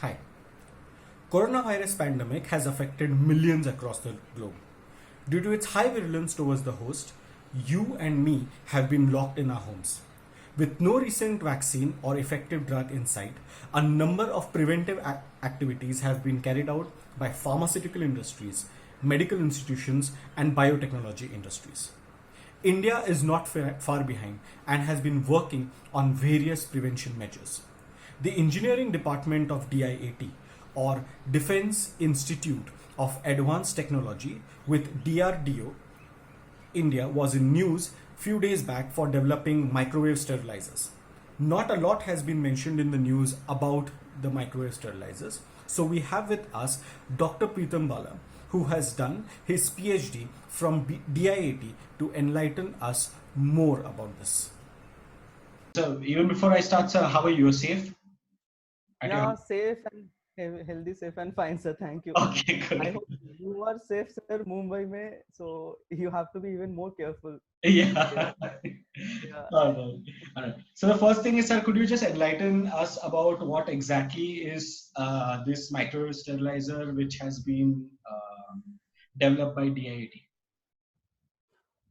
Hi. Coronavirus pandemic has affected millions across the globe. Due to its high virulence towards the host, you and me have been locked in our homes. With no recent vaccine or effective drug in sight, a number of preventive activities have been carried out by pharmaceutical industries, medical institutions, and biotechnology industries. India is not far behind and has been working on various prevention measures. The engineering department of DIAT, or Defense Institute of Advanced Technology with DRDO India, was in news few days back for developing microwave sterilizers. Not a lot has been mentioned in the news about the microwave sterilizers. So we have with us Dr. Preetham Bala, who has done his PhD from DIAT to enlighten us more about this. So even before I start, sir, how are you? Safe at your Yeah, home? safe and healthy, safe and fine, sir. Thank you. Okay, I good. hope you are safe, sir, Mumbai mein. So you have to be even more careful Yeah. there. Yeah. All right. All right. So the first thing is, sir, could you just enlighten us about what exactly is this microwave sterilizer which has been developed by DIAT?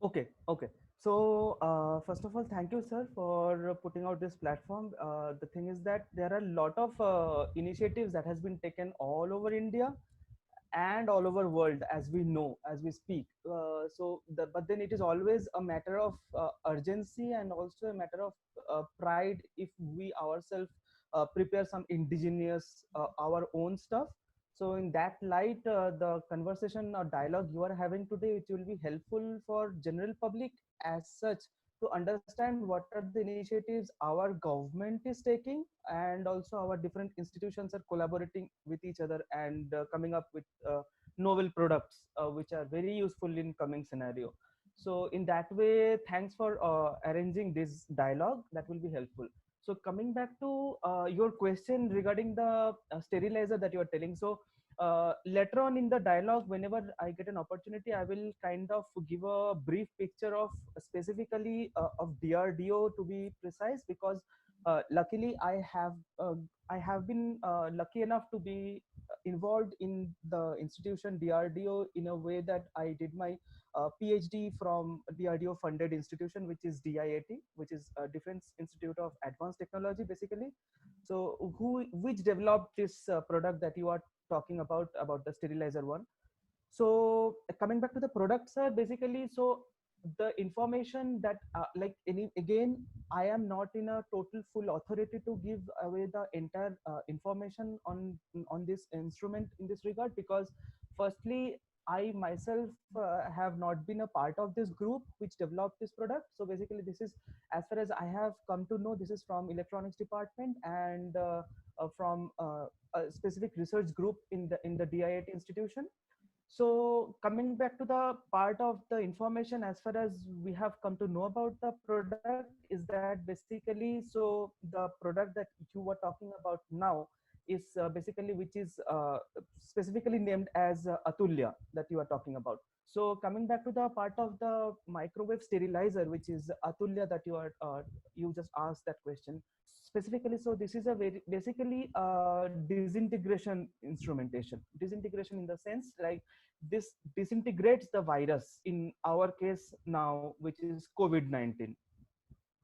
Okay. Okay. So first of all, thank you, sir, for putting out this platform. The thing is that there are a lot of initiatives that has been taken all over India and all over world, as we know, as we speak. But then it is always a matter of urgency and also a matter of pride if we ourselves prepare some indigenous our own stuff. So in that light, the conversation or dialogue you are having today, it will be helpful for general public as such to understand what are the initiatives our government is taking, and also our different institutions are collaborating with each other and coming up with novel products which are very useful in coming scenario. So in that way, thanks for arranging this dialogue, that will be helpful. So coming back to your question regarding the sterilizer that you are telling, so later on in the dialogue, whenever I get an opportunity, I will kind of give a brief picture of specifically of DRDO, to be precise, because luckily I have been lucky enough to be involved in the institution DRDO in a way that I did my PhD from DRDO funded institution, which is DIAT, which is Defense Institute of Advanced Technology, basically. So which developed this product that you are talking about the sterilizer one. So coming back to the products, basically, so the information that like any again, I am not in a total full authority to give away the entire information on this instrument in this regard, because firstly, I myself have not been a part of this group which developed this product. So basically, this is, as far as I have come to know, this is from electronics department and from a specific research group in the DIAT institution. So coming back to the part of the information, as far as we have come to know about the product, is that basically, so the product that you were talking about now is basically, which is specifically named as Atulya, that you are talking about. So coming back to the part of the microwave sterilizer, which is Atulya, that you just asked that question specifically. So this is a very basically disintegration instrumentation. Disintegration in the sense, like, this disintegrates the virus in our case now, which is COVID-19.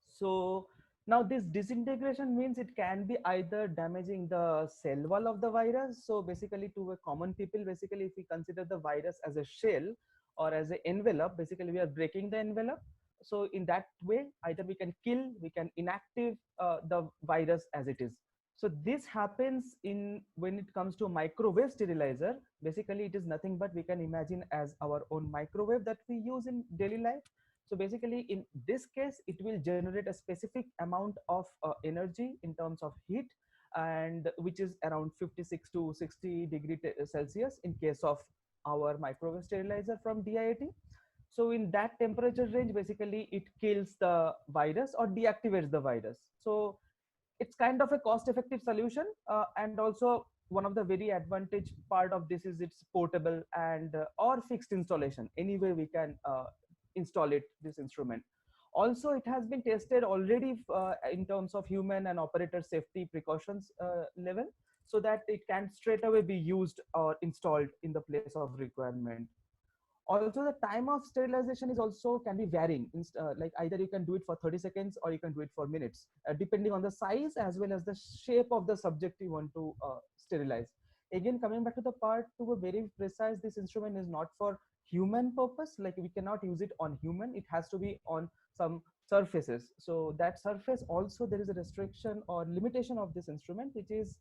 So now this disintegration means it can be either damaging the cell wall of the virus. So basically, to a common people, basically, if we consider the virus as a shell or as an envelope, basically we are breaking the envelope. So in that way, either we can kill, we can inactive the virus as it is. So this happens in when it comes to microwave sterilizer. Basically, it is nothing but we can imagine as our own microwave that we use in daily life. So basically, in this case, it will generate a specific amount of energy in terms of heat, and which is around 56 to 60 degree Celsius in case of our microwave sterilizer from DIAT. So in that temperature range, basically it kills the virus or deactivates the virus. So it's kind of a cost effective solution, and also one of the very advantage part of this is it's portable and or fixed installation. Anyway, we can install it, this instrument. Also, it has been tested already in terms of human and operator safety precautions level. so that it can straight away be used or installed in the place of requirement. Also, the time of sterilization is also can be varying. Like either you can do it for 30 seconds or you can do it for minutes, depending on the size as well as the shape of the subject you want to sterilize. Again, coming back to the part to be very precise, this instrument is not for human purpose. Like we cannot use it on human. It has to be on some surfaces. So that surface also there is a restriction or limitation of this instrument, which is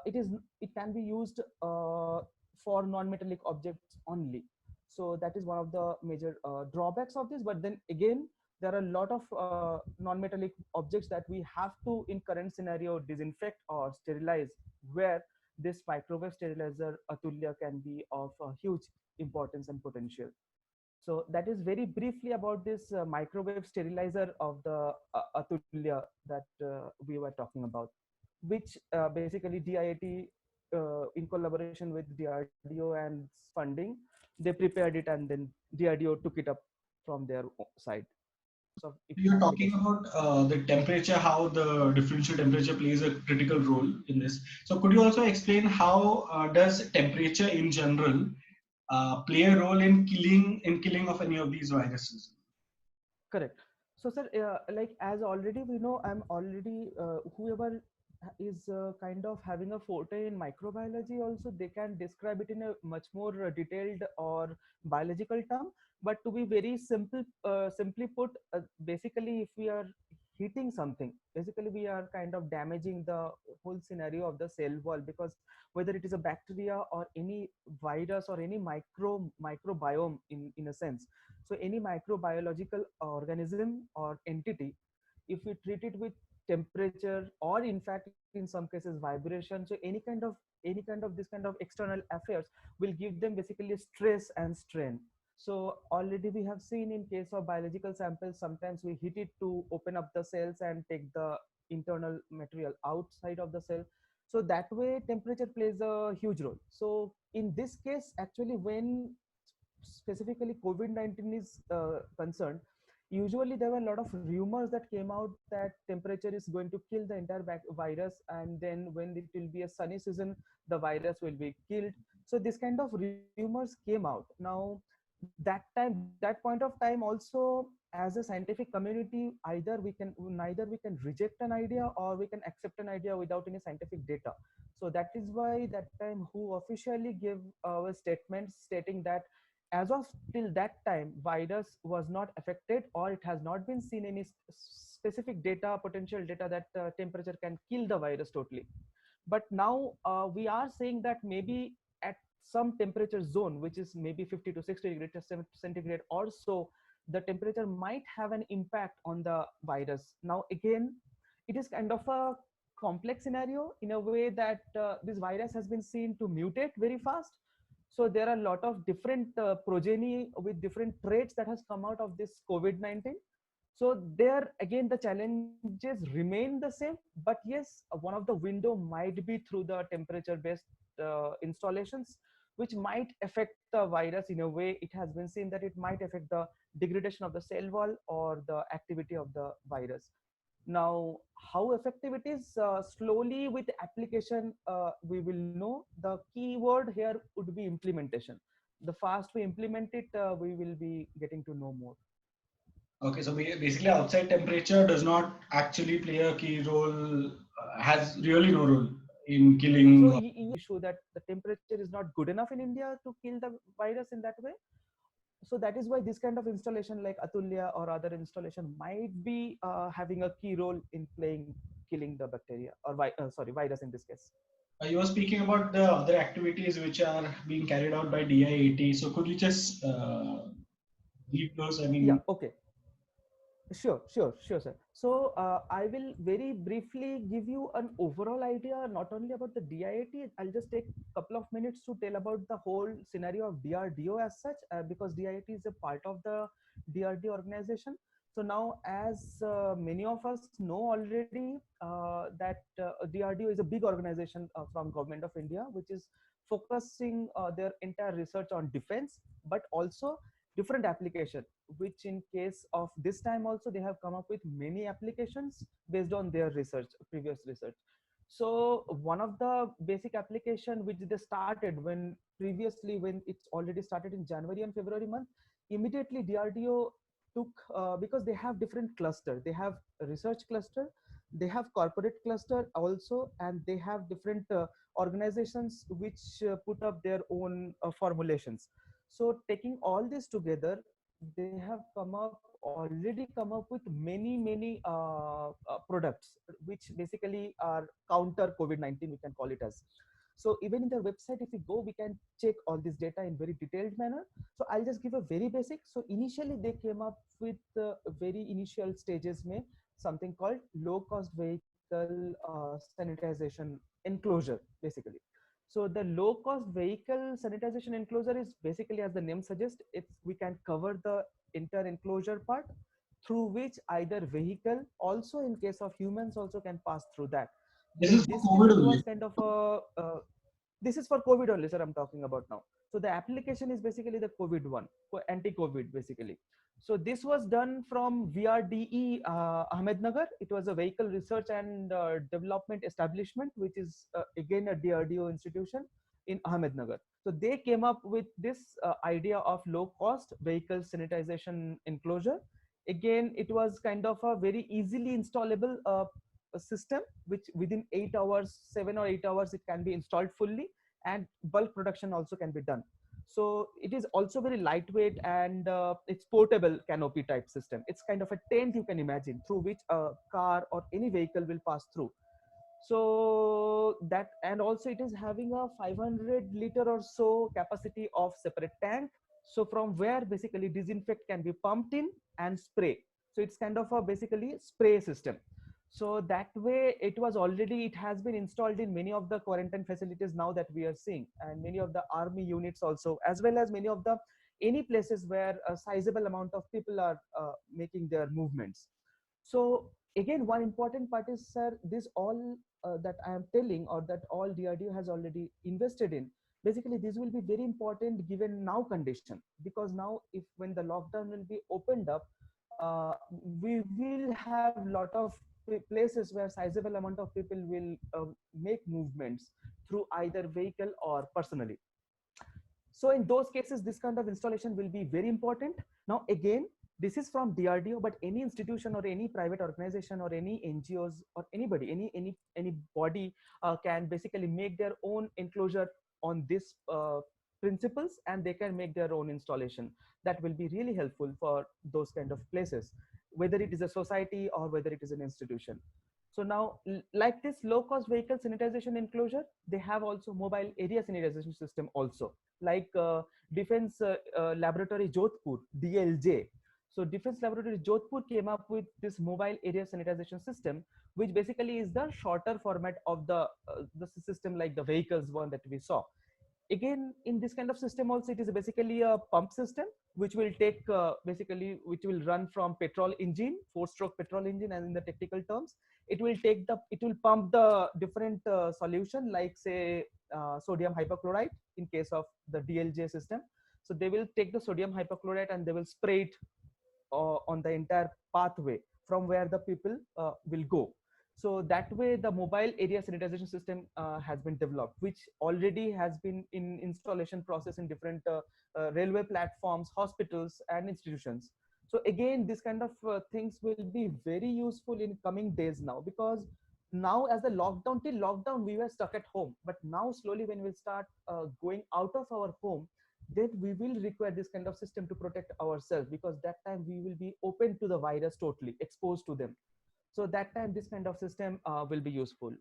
it can be used for non-metallic objects only. So that is one of the major drawbacks of this. But then again, there are a lot of non-metallic objects that we have to in current scenario disinfect or sterilize, where this microwave sterilizer Atulya can be of huge importance and potential. So that is very briefly about this microwave sterilizer of the Atulya that we were talking about, which basically DIIT in collaboration with DRDO and funding, they prepared it and then DRDO took it up from their side. So if you You're want to take talking a about the temperature, how the differential temperature plays a critical role in this. So could you also explain how does temperature in general play a role in killing of any of these viruses? correct. So sir, like as already we know, I'm already whoever is kind of having a forte in microbiology also, they can describe it in a much more detailed or biological term. But to be very simple, simply put, basically if we are heating something, basically we are kind of damaging the whole scenario of the cell wall, because whether it is a bacteria or any virus or any microbiome in a sense. So any microbiological organism or entity, if we treat it with temperature or in fact in some cases vibration, so any kind of this kind of external affairs will give them basically stress and strain. So already we have seen in case of biological samples, sometimes we heat it to open up the cells and take the internal material outside of the cell. So that way temperature plays a huge role. So in this case, actually, when specifically COVID-19 is concerned, usually there were a lot of rumors that came out that temperature is going to kill the entire virus, and then when it will be a sunny season, the virus will be killed. So this kind of rumors came out. Now that point of time also, as a scientific community, neither we can reject an idea or we can accept an idea without any scientific data. So that is why that time who officially gave a statement stating that as of till that time virus was not affected, or it has not been seen any specific data, potential data, that temperature can kill the virus totally. But now we are saying that maybe at some temperature zone, which is maybe 50 to 60 degrees centigrade or so, the temperature might have an impact on the virus. Now again, it is kind of a complex scenario in a way that this virus has been seen to mutate very fast. So there are a lot of different progeny with different traits that has come out of this COVID-19. So there again the challenges remain the same, but yes, one of the window might be through the temperature based installations, which might affect the virus in a way. It has been seen that it might affect the degradation of the cell wall or the activity of the virus. Now how effective it is, slowly with application we will know. The key word here would be implementation. The fast we implement it, we will be getting to know more. Okay, so basically outside temperature does not actually play a key role, has really no role in So killing. you show that the temperature is not good enough in India to kill the virus in that way. So that is why this kind of installation like Atulya or other installation might be having a key role in playing killing the bacteria or virus in this case. You were speaking about the other activities which are being carried out by DIAT. So could you just leave those? I Yeah, mean, okay. Sure, sir. So I will very briefly give you an overall idea, not only about the DIAT. I'll just take a couple of minutes to tell about the whole scenario of DRDO as such, because DIAT is a part of the DRDO organization. So now, as many of us know already, that DRDO is a big organization from Government of India, which is focusing their entire research on defense, but also different application, which in case of this time also they have come up with many applications based on their research, previous research. So one of the basic application which they started when previously, when it's already started in January and February month, immediately DRDO took, because they have different cluster, they have a research cluster, they have corporate cluster also, and they have different organizations which put up their own formulations. So taking all this together, they have already come up with many products which basically are counter COVID-19, we can call it as. So even in their website, if we go, we can check all this data in very detailed manner. So I'll just give a very basic. So initially they came up with very initial stages में something called low cost vehicle sanitization enclosure basically. So the low cost vehicle sanitization enclosure is basically, as the name suggests, it's we can cover the entire enclosure part, through which either vehicle, also in case of humans, also can pass through that. This In is for this case, COVID it only. was kind of a this is for COVID only, sir. I'm talking about now. So the application is basically the COVID one, anti-COVID basically. So this was done from VRDE Ahmednagar. It was a vehicle research and development establishment, which is again a DRDO institution in Ahmednagar. So they came up with this idea of low cost vehicle sanitization enclosure. Again, it was kind of a very easily installable system, which within 8 hours, 7 or 8 hours, it can be installed fully, and bulk production also can be done. So it is also very lightweight, and it's portable canopy type system. It's kind of a tent, you can imagine, through which a car or any vehicle will pass through. So that, and also it is having a 500 liter or so capacity of separate tank, so from where basically disinfect can be pumped in and spray. So it's kind of a basically spray system. So that way it was already, it has been installed in many of the quarantine facilities now that we are seeing, and many of the army units also, as well as many of the any places where a sizable amount of people are making their movements. So again, one important part is, sir, this all that I am telling, or that all DRDO has already invested in, basically this will be very important given now condition, because now if when the lockdown will be opened up, we will have lot of places where sizable amount of people will make movements through either vehicle or personally. So in those cases, this kind of installation will be very important. Now, again, this is from DRDO, but any institution or any private organization or any NGOs or anybody, any body can basically make their own enclosure on this principles, and they can make their own installation. That will be really helpful for those kind of places, whether it is a society or whether it is an institution. So now, like this low cost vehicle sanitization enclosure, they have also mobile area sanitization system also, like Defense Laboratory Jodhpur, DLJ. So Defense Laboratory Jodhpur came up with this mobile area sanitization system, which basically is the shorter format of the system, like the vehicles one that we saw. Again, in this kind of system also, it is basically a pump system which will take basically, which will run from petrol engine, 4-stroke petrol engine, and in the technical terms, it will take the, it will pump the different solution, like say sodium hypochlorite in case of the DLJ system. So they will take the sodium hypochlorite and they will spray it on the entire pathway from where the people will go. So that way the mobile area sanitization system has been developed, which already has been in installation process in different railway platforms, hospitals and institutions. So again, this kind of things will be very useful in coming days now, because now, as the lockdown, till lockdown we were stuck at home, but now slowly when we start going out of our home, then we will require this kind of system to protect ourselves, because that time we will be open to the virus, totally exposed to them. So that time this kind of system will be useful.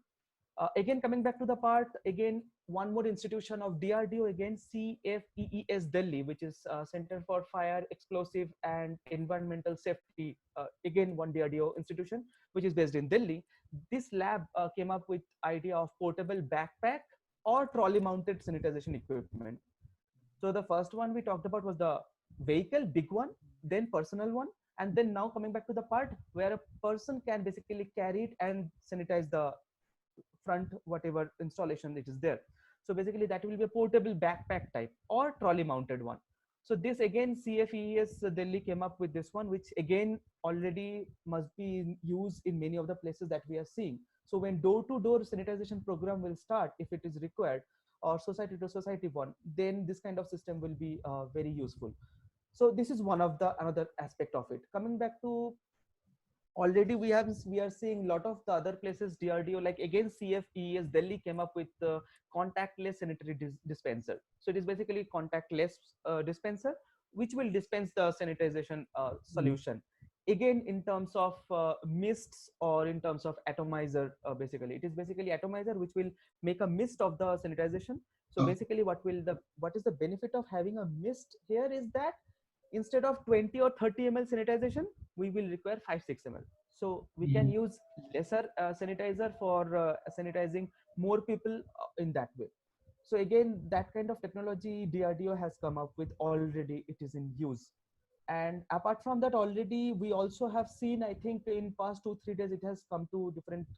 Again, coming back to the part, again, one more institution of DRDO, again, CFEES Delhi, which is Center for Fire, Explosive and Environmental Safety. Again, one DRDO institution, which is based in Delhi. This lab came up with idea of portable backpack or trolley mounted sanitization equipment. So the first one we talked about was the vehicle, big one, then personal one, and then now coming back to the part where a person can basically carry it and sanitize the front whatever installation it is there. So basically that will be a portable backpack type or trolley mounted one. So this again, CFES Delhi came up with this one, which again already must be used in many of the places that we are seeing. So when door-to-door sanitization program will start, if it is required, or society to society one, then this kind of system will be very useful. So this is one of the another aspect of it. Coming back to, already we are seeing a lot of the other places, DRDO, like again CFES Delhi came up with the contactless sanitary dispenser. So it is basically contactless dispenser which will dispense the sanitization solution, again in terms of mists or in terms of atomizer. Basically it is basically atomizer which will make a mist of the sanitization. So Oh. basically what is the benefit of having a mist here is that instead of 20 or 30 ml sanitization, we will require 5 6 ml. So we can Mhm. use lesser sanitizer for sanitizing more people in that way. So again, that kind of technology DRDO has come up with already, it is in use. And apart from that, already we also have seen, I think in past 2 3 days it has come to different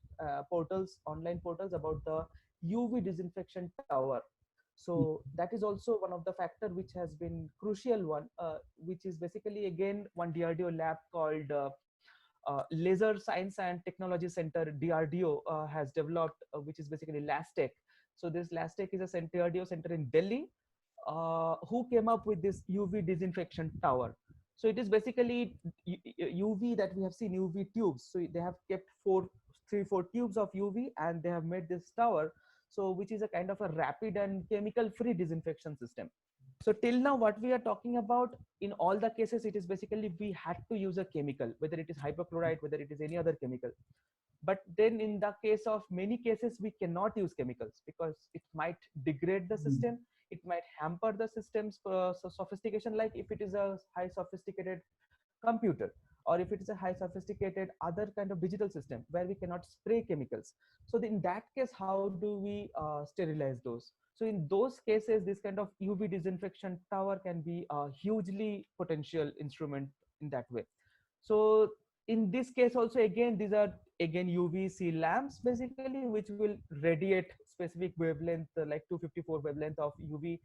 portals, online portals, about the UV disinfection tower. So that is also one of the factor which has been crucial one, which is basically again one DRDO lab called Laser Science and Technology Center, DRDO, has developed, which is basically LASTEC. So this LASTEC is a DRDO center in Delhi, who came up with this UV disinfection tower. So it is basically UV that we have seen, UV tubes. So they have kept 4 tubes of UV and they have made this tower. So which is a kind of a rapid and chemical free disinfection system. So till now, what we are talking about, in all the cases, it is basically we had to use a chemical, whether it is hypochlorite, whether it is any other chemical. But then in the case of many cases, we cannot use chemicals because it might degrade the system. It might hamper the system's sophistication, like if it is a high sophisticated computer, or if it is a high sophisticated other kind of digital system where we cannot spray chemicals. So in that case, how do we sterilize those? So in those cases, this kind of UV disinfection tower can be a hugely potential instrument in that way. So in this case also, again, these are again UVC lamps basically, which will radiate specific wavelength, like 254 wavelength of UV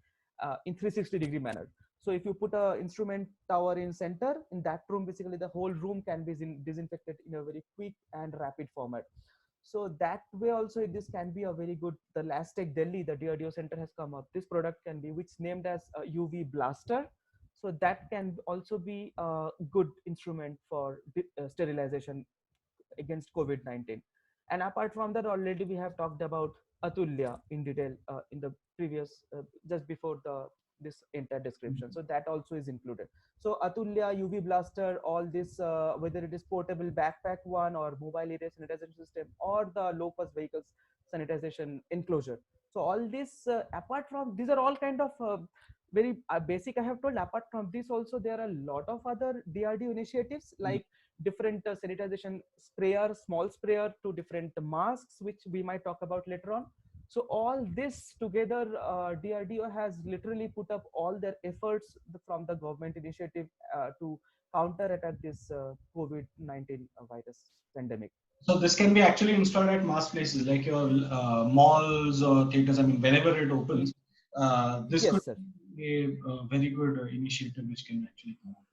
in 360-degree manner. So if you put a instrument tower in center, in that room, basically the whole room can be disinfected in a very quick and rapid format. So that way also this can be a very good, the LASTEC Delhi, the DRDO center has come up. This product can be, which named as a UV blaster. So that can also be a good instrument for sterilization against COVID-19. And apart from that, already we have talked about Atulya in detail in the previous, just before the this entire description. So that also is included. So Atulya, UV blaster, all this, whether it is portable backpack one or mobile area sanitization system or the low cost vehicles sanitization enclosure. So all this, apart from these are all kind of very basic. I have told, apart from this also there are a lot of other DRDO initiatives, like different sanitization sprayer, small sprayer, to different masks, which we might talk about later on. So all this together, DRDO has literally put up all their efforts from the government initiative to counter attack this COVID-19 virus pandemic. So this can be actually installed at mass places like your malls or theaters. I mean, whenever it opens, this Yes, could sir. be a very good initiative which can actually come up.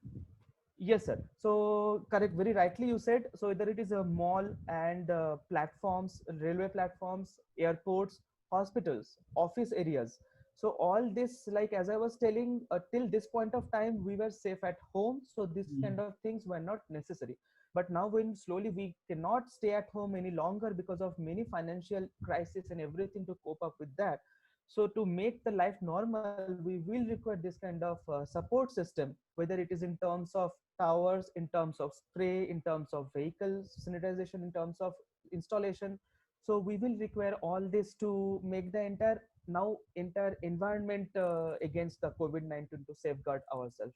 Yes, sir. So correct, very rightly you said. So whether it is a mall and platforms, railway platforms, airports, hospitals, office areas. So all this, like as I was telling, till this point of time, we were safe at home. So this kind of things were not necessary. But now when slowly we cannot stay at home any longer because of many financial crisis and everything to cope up with that. So to make the life normal, we will require this kind of support system, whether it is in terms of towers, in terms of spray, in terms of vehicles sanitization, in terms of installation. So we will require all this to make the entire environment against the COVID-19 to safeguard ourselves.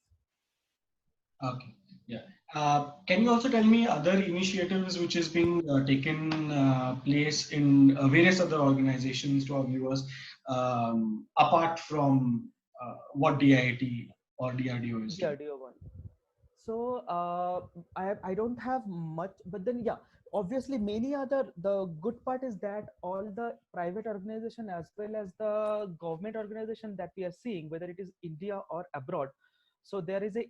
Okay. Yeah. Can you also tell me other initiatives which is being taken place in various other organizations to our viewers, apart from what DIIT or DRDO is doing? DRDO one. So I don't have much, but then yeah, obviously many other, the good part is that all the private organization as well as the government organization that we are seeing, whether it is India or abroad, so there is a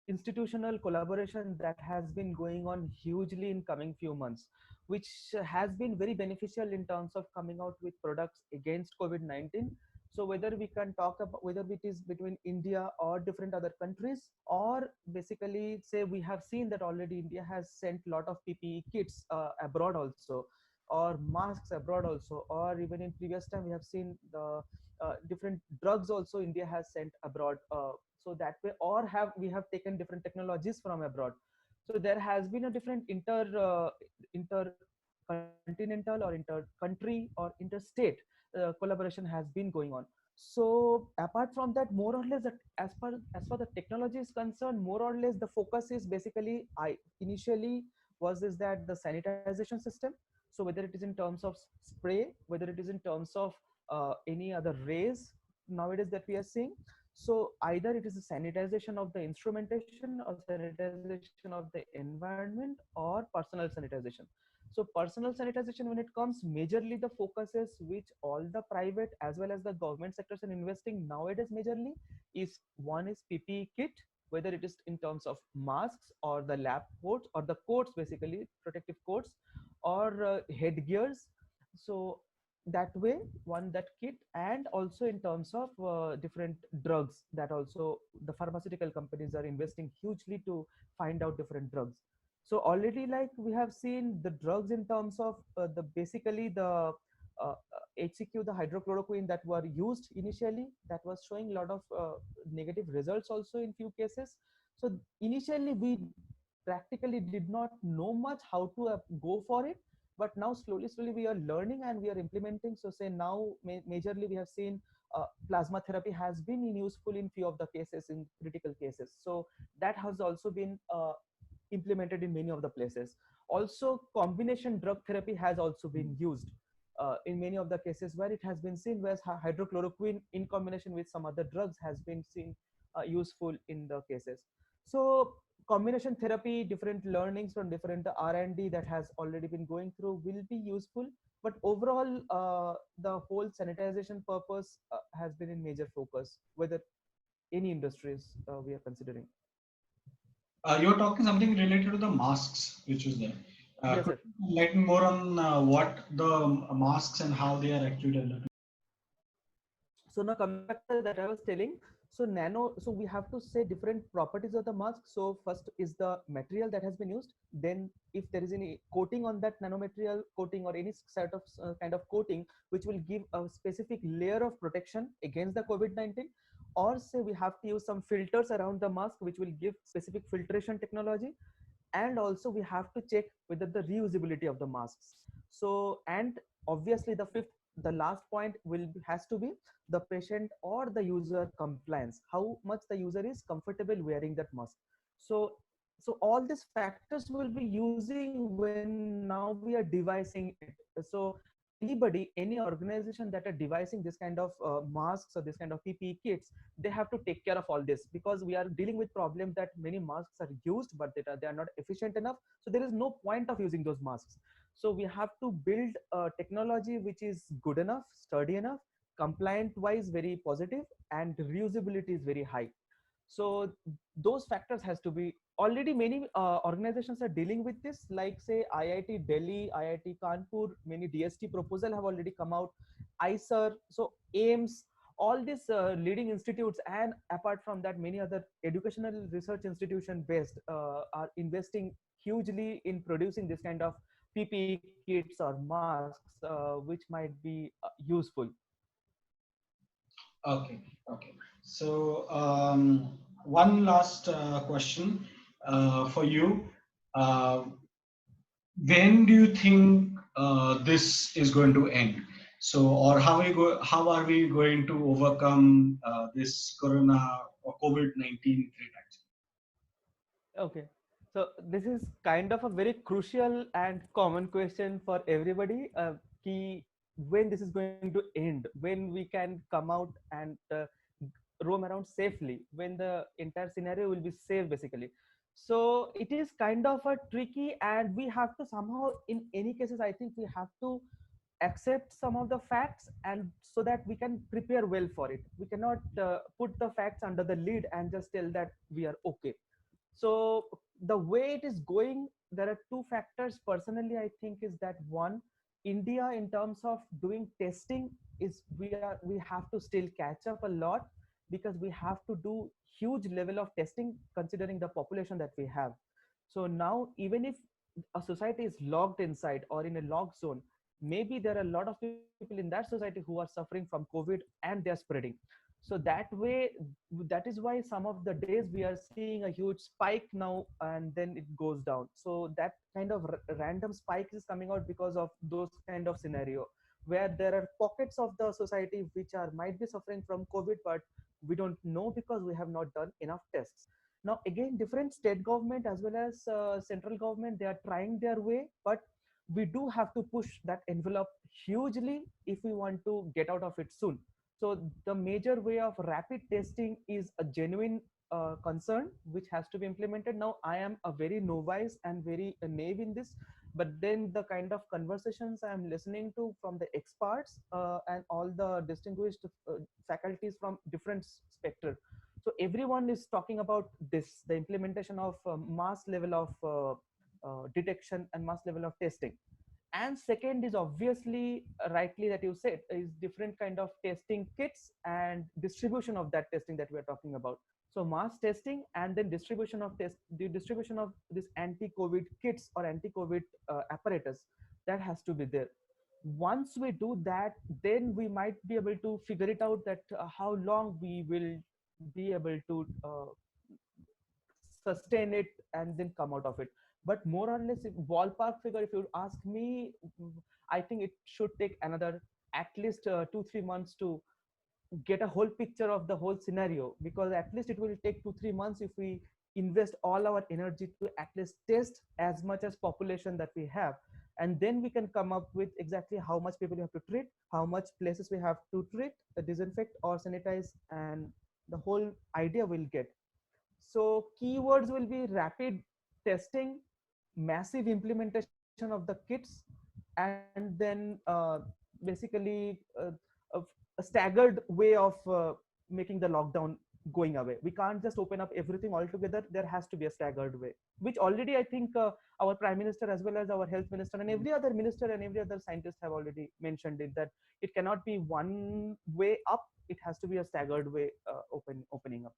institutional collaboration that has been going on hugely in coming few months, which has been very beneficial in terms of coming out with products against COVID-19. So whether we can talk about whether it is between India or different other countries, or basically say we have seen that already India has sent a lot of PPE kits abroad also, or masks abroad also, or even in previous time we have seen the different drugs also India has sent abroad. So that way, or have we have taken different technologies from abroad. So there has been a different intercontinental or inter country or interstate collaboration has been going on. So apart from that, more or less that as far the technology is concerned, more or less the focus is basically I initially was is that the sanitization system. So whether it is in terms of spray, whether it is in terms of any other rays nowadays that we are seeing. So either it is a sanitization of the instrumentation or sanitization of the environment or personal sanitization. So personal sanitization, when it comes, majorly the focuses which all the private as well as the government sectors are investing nowadays majorly is one is PPE kit, whether it is in terms of masks or the lab coats or the coats, basically protective coats, or headgears. So that way one that kit, and also in terms of different drugs that also the pharmaceutical companies are investing hugely to find out different drugs. So already like we have seen the drugs in terms of the basically the HCQ, the hydrochloroquine that were used initially, that was showing a lot of negative results also in few cases. So initially we practically did not know much how to go for it, but now slowly we are learning and we are implementing. So say now majorly we have seen plasma therapy has been useful in few of the cases, in critical cases. So that has also been implemented in many of the places. Also combination drug therapy has also been used in many of the cases where it has been seen, where hydrochloroquine in combination with some other drugs has been seen useful in the cases. So combination therapy, different learnings from different R&D that has already been going through will be useful. But overall, the whole sanitization purpose has been in major focus, whether any industries we are considering. You're talking something related to the masks, which was there. Yes, Could sir. you enlighten more on what the masks and how they are actually developed? So now coming back to that I was telling, so nano, so we have to say different properties of the mask. So first is the material that has been used, then if there is any coating on that nanomaterial coating or any sort of kind of coating which will give a specific layer of protection against the COVID-19, or say we have to use some filters around the mask which will give specific filtration technology. And also we have to check whether the reusability of the masks. So and obviously the fifth, the last point has to be the patient or the user compliance, how much the user is comfortable wearing that mask. So all these factors will be using when now we are devising it. So anybody, any organization that are devising this kind of masks or this kind of PPE kits, they have to take care of all this, because we are dealing with problem that many masks are used but they are not efficient enough. So there is no point of using those masks. So we have to build a technology which is good enough, sturdy enough, compliant wise very positive, and reusability is very high. So those factors has to be, already many organizations are dealing with this, like say IIT Delhi, IIT Kanpur, many DST proposal have already come out, ICER, so AIMS, all these leading institutes, and apart from that many other educational research institution based are investing hugely in producing this kind of PPE kits or masks which might be useful. Okay, okay. So one last question for you. Uh, when do you think this is going to end? So, or how are we going to overcome this Corona or COVID-19 threat? Okay. So this is kind of a very crucial and common question for everybody. Ki when this is going to end, when we can come out and roam around safely, when the entire scenario will be safe, basically. So it is kind of a tricky, and we have to somehow, in any cases, I think we have to accept some of the facts, and so that we can prepare well for it. We cannot put the facts under the lid and just tell that we are okay. So the way it is going, there are two factors personally I think is that one, India in terms of doing testing is we have to still catch up a lot, because we have to do huge level of testing considering the population that we have. So now even if a society is locked inside or in a locked zone, maybe there are a lot of people in that society who are suffering from COVID and they're spreading. So that way, that is why some of the days we are seeing a huge spike now and then it goes down. So that kind of random spike is coming out because of those kind of scenario, where there are pockets of the society which are might be suffering from COVID, but we don't know because we have not done enough tests. Now again, different state government as well as central government, they are trying their way, but we do have to push that envelope hugely if we want to get out of it soon. So the major way of rapid testing is a genuine concern which has to be implemented. Now I am a very novice and very naive in this, but then the kind of conversations I am listening to from the experts and all the distinguished faculties from different spectrum, so everyone is talking about this, the implementation of mass level of detection and mass level of testing. And second is obviously rightly that you said is different kind of testing kits and distribution of that testing that we are talking about. So mass testing and then distribution of the distribution of this anti-COVID kits or anti-COVID apparatus, that has to be there. Once we do that, then we might be able to figure it out that how long we will be able to sustain it and then come out of it. But more or less, if ballpark figure, if you ask me, I think it should take another at least 2 3 months to get a whole picture of the whole scenario, because at least it will take 2 3 months if we invest all our energy to at least test as much as population that we have, and then we can come up with exactly how much people we have to treat, how much places we have to treat, disinfect or sanitize, and the whole idea will get. So keywords will be rapid testing, massive implementation of the kits, and then basically a staggered way of making the lockdown going away. We can't just open up everything altogether. There has to be a staggered way, which already I think our prime minister as well as our health minister and every other minister and every other scientist have already mentioned it, that it cannot be one way up. It has to be a staggered way opening up.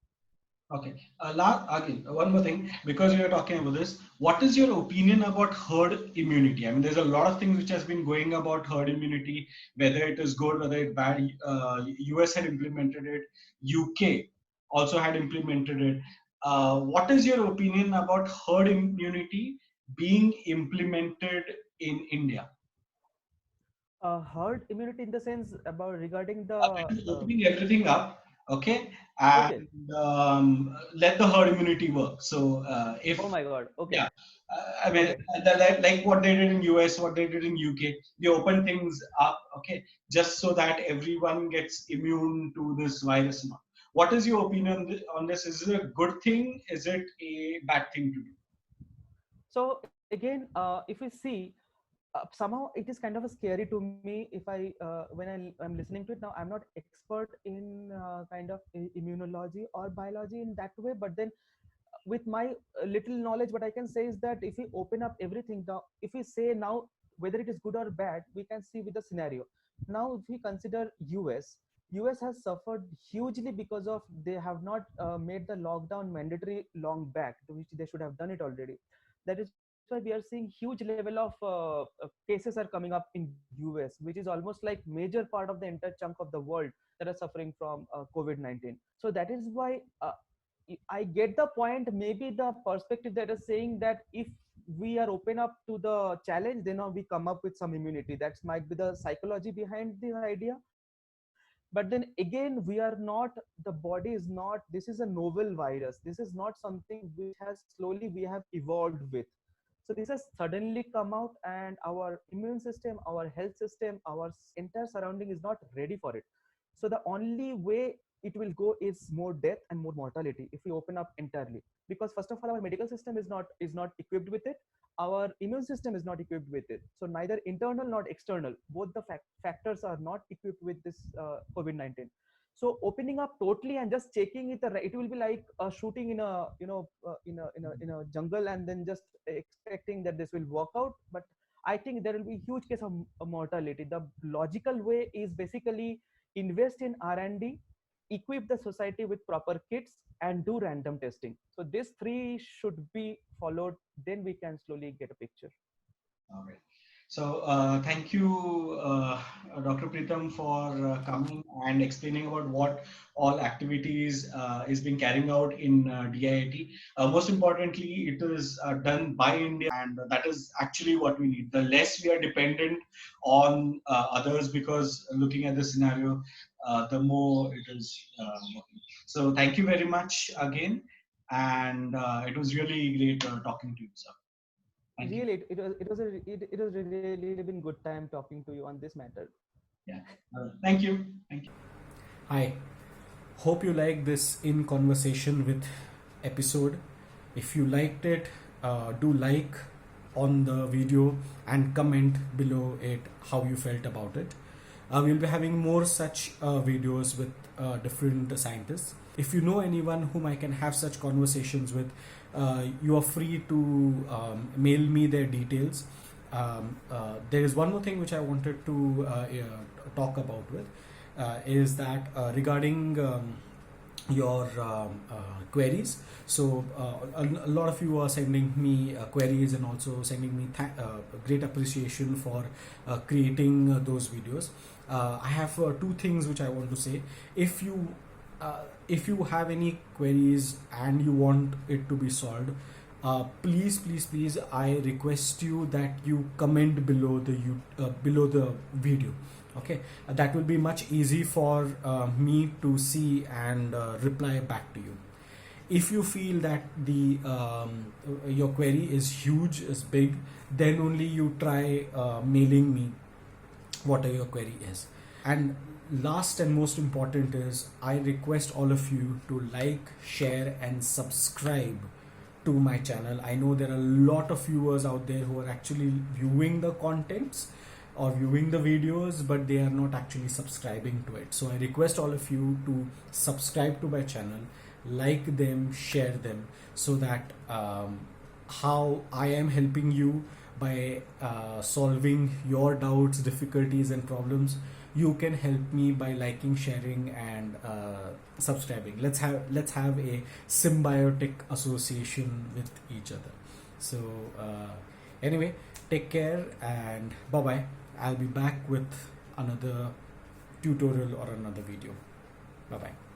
Okay. Again, one more thing, because we are talking about this, what is your opinion about herd immunity? I mean, there's a lot of things which has been going about herd immunity, whether it is good, whether it's bad. US had implemented it, UK also had implemented it. What is your opinion about herd immunity being implemented in India? Herd immunity in the sense about regarding the That is opening everything up, okay, and okay. let the herd immunity work. So if Oh my god. Okay. yeah, I mean, Okay. like what they did in US, what they did in UK, they open things up, okay, just so that everyone gets immune to this virus now. What is your opinion on this? Is it a good thing? Is it a bad thing to do? So again, if we see, somehow it is kind of a scary to me if I'm listening to it now. I'm not expert in kind of immunology or biology in that way, but then with my little knowledge, what I can say is that if we open up everything now, if we say now whether it is good or bad, we can see with the scenario. Now if we consider us has suffered hugely because of they have not made the lockdown mandatory long back, to which they should have done it already. That is why we are seeing huge level of cases are coming up in us, which is almost like major part of the entire chunk of the world that are suffering from COVID-19. So that is why I get the point. Maybe the perspective that is saying that if we are open up to the challenge, then we come up with some immunity. That might be the psychology behind the idea. But then again, we are not, the body is not, this is a novel virus. This is not something which has slowly we have evolved with. So this has suddenly come out, and our immune system, our health system, our entire surrounding is not ready for it. So the only way it will go is more death and more mortality if we open up entirely. Because first of all, our medical system is not equipped with it. Our immune system is not equipped with it. So neither internal nor external, both the factors are not equipped with this COVID-19. So opening up totally and just checking it, it will be like shooting in a in a jungle and then just expecting that this will work out. But I think there will be huge case of mortality. The logical way is basically invest in R&D, equip the society with proper kits, and do random testing. So these three should be followed. Then we can slowly get a picture. All right. So thank you, Dr. Pritam, for coming and explaining about what all activities is being carrying out in DIIT. Most importantly, it is done by India, and that is actually what we need. The less we are dependent on others, because looking at the scenario, the more it is working. So thank you very much again, and it was really great talking to you, sir. Thank you. Really, it was really been good time talking to you on this matter. Yeah. Thank you. Thank you. Hi. Hope you like this in conversation with episode. If you liked it, do like on the video and comment below it how you felt about it. We'll be having more such videos with different scientists. If you know anyone whom I can have such conversations with, you are free to mail me their details. There is one more thing which I wanted to talk about with is that regarding your queries. So a lot of you are sending me queries and also sending me great appreciation for creating those videos. I have two things which I want to say. If you have any queries and you want it to be solved, please I request you that you comment below the video. Okay, that will be much easy for me to see and reply back to you. If you feel that the your query is huge, is big, then only you try mailing me what your query is. And last and most important is, I request all of you to like, share and subscribe to my channel. I know there are a lot of viewers out there who are actually viewing the contents or viewing the videos, but they are not actually subscribing to it. So I request all of you to subscribe to my channel, like them, share them, so that how I am helping you by solving your doubts, difficulties and problems, you can help me by liking, sharing and subscribing. Let's have a symbiotic association with each other. So anyway, take care and bye bye. I'll be back with another tutorial or another video. Bye bye.